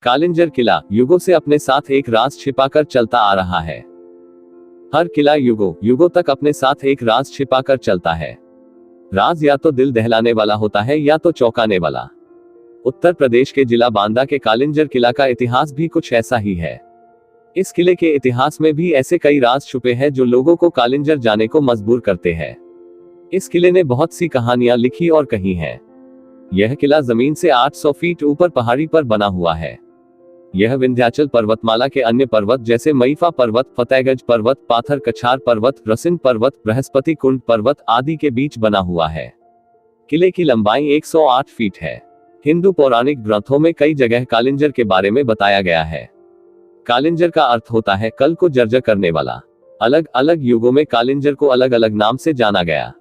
कालिंजर किला युगों से अपने साथ एक राज छिपाकर चलता आ रहा है। हर किला युगों युगों तक अपने साथ एक राज छिपाकर चलता है। राज या तो दिल दहलाने वाला होता है या तो चौंकाने वाला। उत्तर प्रदेश के जिला बांदा के कालिंजर किला का इतिहास भी कुछ ऐसा ही है। इस किले के इतिहास में भी ऐसे कई राज छुपे हैं जो लोगों को कालिंजर जाने को मजबूर करते हैं। इस किले ने बहुत सी कहानियां लिखी और कही हैं। यह किला जमीन से 800 फीट ऊपर पहाड़ी पर बना हुआ है। यह विंध्याचल पर्वतमाला के अन्य पर्वत जैसे मईफा पर्वत, फतेहगंज पर्वत, पाथर कछार पर्वत, रसिन पर्वत, बृहस्पति कुंड पर्वत आदि के बीच बना हुआ है। किले की लंबाई 108 फीट है। हिंदू पौराणिक ग्रंथों में कई जगह कालिंजर के बारे में बताया गया है। कालिंजर का अर्थ होता है कल को जर्जर करने वाला। अलग अलग युगों में कालिंजर को अलग अलग नाम से जाना गया।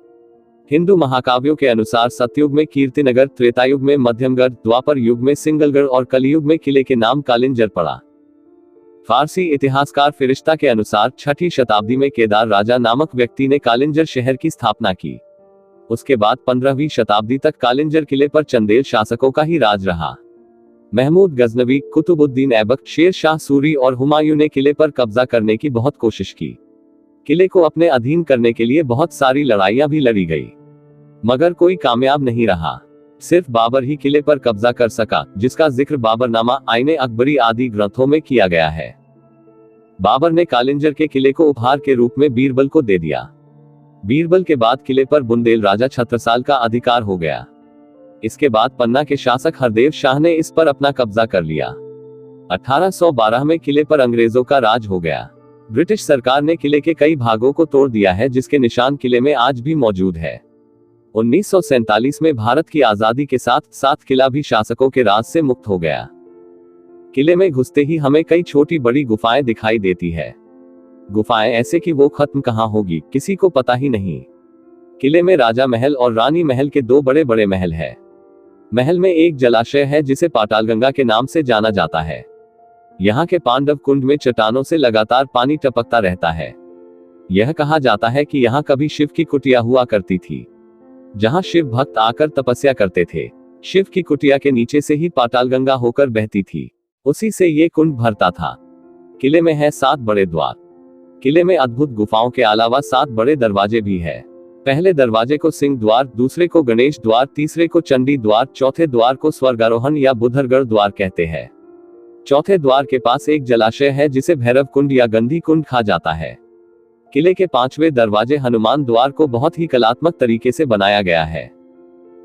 हिंदू महाकाव्यों के अनुसार सतयुग में कीर्तिनगर, त्रेतायुग में मध्यमगढ़, द्वापर युग में सिंगलगढ़ और कलयुग में किले के नाम कालिंजर पड़ा। फारसी इतिहासकार फिरिश्ता के अनुसार 6ठी शताब्दी में केदार राजा नामक व्यक्ति ने कालिंजर शहर की स्थापना की। उसके बाद 15वीं शताब्दी तक कालिंजर किले पर चंदेल शासकों का ही राज रहा। महमूद गजनवी, कुतुबुद्दीन ऐबक, शेर शाह सूरी और हुमायूं ने किले पर कब्जा करने की बहुत कोशिश की। किले को अपने अधीन करने के लिए बहुत सारी लड़ाइयां भी लड़ी गई, मगर कोई कामयाब नहीं रहा। सिर्फ बाबर ही किले पर कब्जा कर सका, जिसका जिक्र बाबरनामा, आईने अकबरी आदि ग्रंथों में किया गया है। बाबर ने कालिंजर के किले को उपहार के रूप में बीरबल को दे दिया। बीरबल के बाद किले पर बुंदेल राजा छत्रसाल का अधिकार हो गया। इसके बाद पन्ना के शासक हरदेव शाह ने इस पर अपना कब्जा कर लिया। 1812 में किले पर अंग्रेजों का राज हो गया। ब्रिटिश सरकार ने किले के कई भागों को तोड़ दिया है, जिसके निशान किले में आज भी मौजूद है। 1947 में भारत की आजादी के साथ साथ किला भी शासकों के राज से मुक्त हो गया। किले में घुसते ही हमें कई छोटी बड़ी गुफाएं दिखाई देती है। गुफाएं ऐसे कि वो खत्म कहां होगी किसी को पता ही नहीं। किले में राजा महल और रानी महल के 2 बड़े बड़े महल है। महल में एक जलाशय है जिसे पातालगंगा के नाम से जाना जाता है। यहाँ के पांडव कुंड में चट्टानों से लगातार पानी टपकता रहता है। यह कहा जाता है कि यहाँ कभी शिव की कुटिया हुआ करती थी, जहां शिव भक्त आकर तपस्या करते थे। शिव की कुटिया के नीचे से ही पातालगंगा होकर बहती थी, उसी से ये कुंड भरता था। किले में है 7 बड़े द्वार। किले में अद्भुत गुफाओं के अलावा 7 बड़े दरवाजे भी है। पहले दरवाजे को सिंह द्वार, दूसरे को गणेश द्वार, तीसरे को चंडी द्वार, चौथे द्वार को स्वर्गारोहण या बुधरगढ़ द्वार कहते हैं। चौथे द्वार के पास एक जलाशय है जिसे भैरव कुंड या गंधी कुंड कहा जाता है। किले के 5वें दरवाजे हनुमान द्वार को बहुत ही कलात्मक तरीके से बनाया गया है।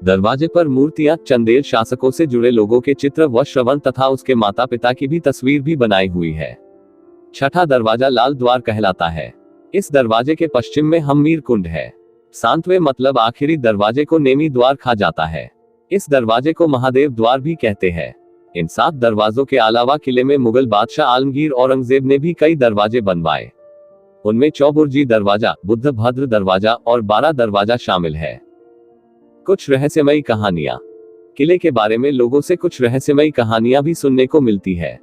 दरवाजे पर मूर्तियां, चंदेल शासकों से जुड़े लोगों के चित्र व श्रवण तथा उसके माता पिता की भी तस्वीर भी बनाई हुई है। 6ठा दरवाजा लाल द्वार कहलाता है। इस दरवाजे के पश्चिम में हमीर कुंड है। 7वें मतलब आखिरी दरवाजे को नेमी द्वार कहा जाता है। इस दरवाजे को महादेव द्वार भी कहते हैं। इन 7 दरवाजों के अलावा किले में मुगल बादशाह आलमगीर औरंगजेब ने भी कई दरवाजे बनवाए। उनमें चौबुर्जी दरवाजा, बुद्ध भद्र दरवाजा और 12 दरवाजा शामिल है। कुछ रहस्यमयी कहानियां। किले के बारे में लोगों से कुछ रहस्यमयी कहानियां भी सुनने को मिलती है।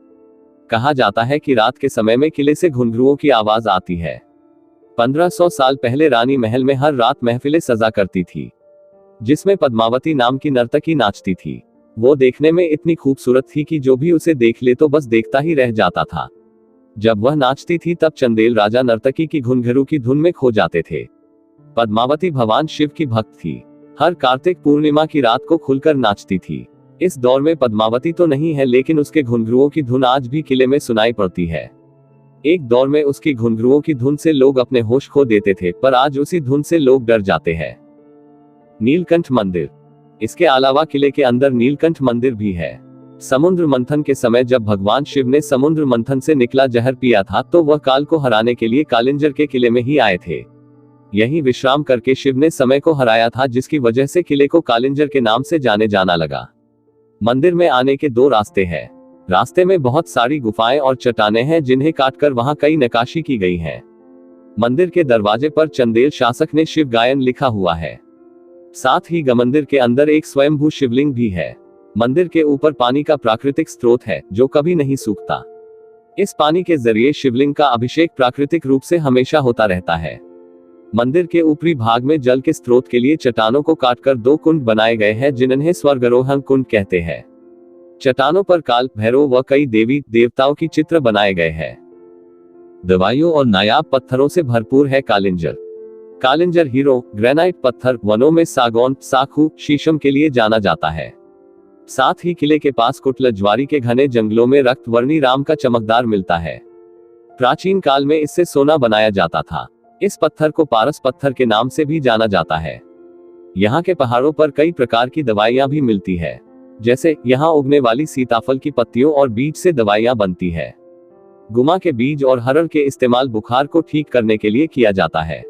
कहा जाता है कि रात के समय में किले से घुंघरुओं की आवाज आती है। 1500 साल पहले रानी महल में हर रात महफिलें सजा करती थी, जिसमें पद्मावती नाम की नर्तकी नाचती थी। वो देखने में इतनी खूबसूरत थी कि जो भी उसे देख ले तो बस देखता ही रह जाता था। जब वह नाचती थी तब चंदेल राजा नर्तकी की घुंघरू की धुन में खो जाते थे। पद्मावती भगवान शिव की भक्त थी। हर कार्तिक पूर्णिमा की रात को खुलकर नाचती थी। इस दौर में पद्मावती तो नहीं है, लेकिन उसके घुंघरुओं की धुन आज भी किले में सुनाई पड़ती है। एक दौर में उसकी घुंघरुओं की धुन से लोग अपने होश खो देते थे, पर आज उसी धुन से लोग डर जाते हैं। नीलकंठ मंदिर। इसके अलावा किले के अंदर नीलकंठ मंदिर भी है। समुद्र मंथन के समय जब भगवान शिव ने समुद्र मंथन से निकला जहर पिया था, तो वह काल को हराने के लिए कालिंजर के किले में ही आए थे। यहीं विश्राम करके शिव ने समय को हराया था, जिसकी वजह से किले को कालिंजर के नाम से जाने जाना लगा। मंदिर में आने के 2 रास्ते हैं। रास्ते में बहुत सारी गुफाएं और चट्टानें हैं, जिन्हें काटकर वहां कई नक्काशी की गई है। मंदिर के दरवाजे पर चंदेल शासक ने शिव गायन लिखा हुआ है। साथ ही मंदिर के अंदर एक स्वयंभू शिवलिंग भी है। मंदिर के ऊपर पानी का प्राकृतिक स्रोत है, जो कभी नहीं सूखता। इस पानी के जरिए शिवलिंग का अभिषेक प्राकृतिक रूप से हमेशा होता रहता है। मंदिर के ऊपरी भाग में जल के स्रोत के लिए चट्टानों को काटकर 2 कुंड बनाए गए हैं, जिन्हें स्वर्गारोहण कुंड कहते हैं। चट्टानों पर काल भैरव व कई देवी देवताओं की चित्र बनाए गए हैं। दवाइयों और नायाब पत्थरों से भरपूर है कालिंजर। कालिंजर हीरो ग्रेनाइट पत्थर वनों में सागौन, साखू, शीशम के लिए जाना जाता है। साथ ही किले के पास कुटल ज्वारी के घने जंगलों में रक्तवर्णी राम का चमकदार मिलता है। प्राचीन काल में इससे सोना बनाया जाता था। इस पत्थर को पारस पत्थर के नाम से भी जाना जाता है। यहाँ के पहाड़ों पर कई प्रकार की दवाइयाँ भी मिलती है, जैसे यहाँ उगने वाली सीताफल की पत्तियों और बीज से दवाइयाँ बनती है। गुमा के बीज और हरड़ के इस्तेमाल बुखार को ठीक करने के लिए किया जाता है।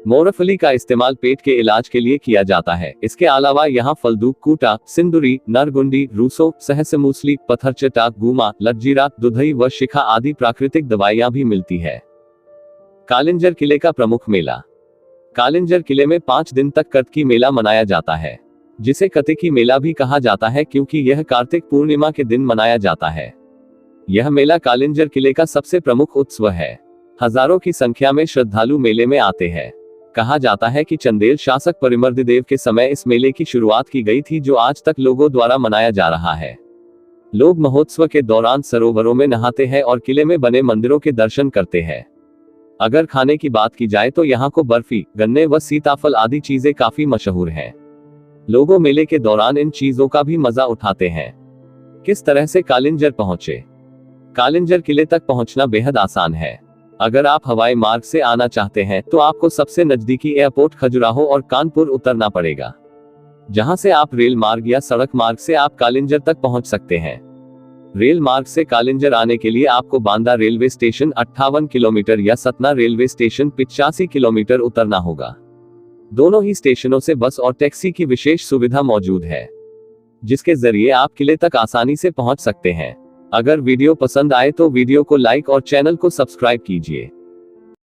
मोरफली का इस्तेमाल पेट के इलाज के लिए किया जाता है। इसके अलावा यहाँ फलदूक, कूटा, सिंदूरी, नरगुंडी, रूसो, सहसमूसली, पत्थरचटा, गुमा, लज्जीरा, दुधई व शिखा आदि प्राकृतिक दवाइयाँ भी मिलती है। कालिंजर किले का प्रमुख मेला। कालिंजर किले में 5 दिन तक कर्तकी मेला मनाया जाता है, जिसे कतिकी मेला भी कहा जाता है क्योंकि यह कार्तिक पूर्णिमा के दिन मनाया जाता है। यह मेला कालिंजर किले का सबसे प्रमुख उत्सव है। हजारों की संख्या में श्रद्धालु मेले में आते हैं। कहा जाता है कि चंदेल शासक परिमर्दिदेव के समय इस मेले की शुरुआत की गई थी, जो आज तक लोगों द्वारा मनाया जा रहा है। लोग महोत्सव के दौरान सरोवरों में नहाते हैं और किले में बने मंदिरों के दर्शन करते हैं। अगर खाने की बात की जाए तो यहाँ को बर्फी, गन्ने व सीताफल आदि चीजें काफी मशहूर हैं। लोगों मेले के दौरान इन चीजों का भी मजा उठाते हैं। किस तरह से कालिंजर पहुंचे? कालिंजर किले तक पहुंचना बेहद आसान है। अगर आप हवाई मार्ग से आना चाहते हैं तो आपको सबसे नजदीकी एयरपोर्ट खजुराहो और कानपुर उतरना पड़ेगा, जहां से आप रेल मार्ग या सड़क मार्ग से आप कालिंजर तक पहुंच सकते हैं। रेल मार्ग से कालिंजर आने के लिए आपको बांदा रेलवे स्टेशन 58 किलोमीटर या सतना रेलवे स्टेशन 85 किलोमीटर उतरना होगा। दोनों ही स्टेशनों से बस और टैक्सी की विशेष सुविधा मौजूद है, जिसके जरिए आप किले तक आसानी से पहुंच सकते हैं। अगर वीडियो पसंद आए तो वीडियो को लाइक और चैनल को सब्सक्राइब कीजिए।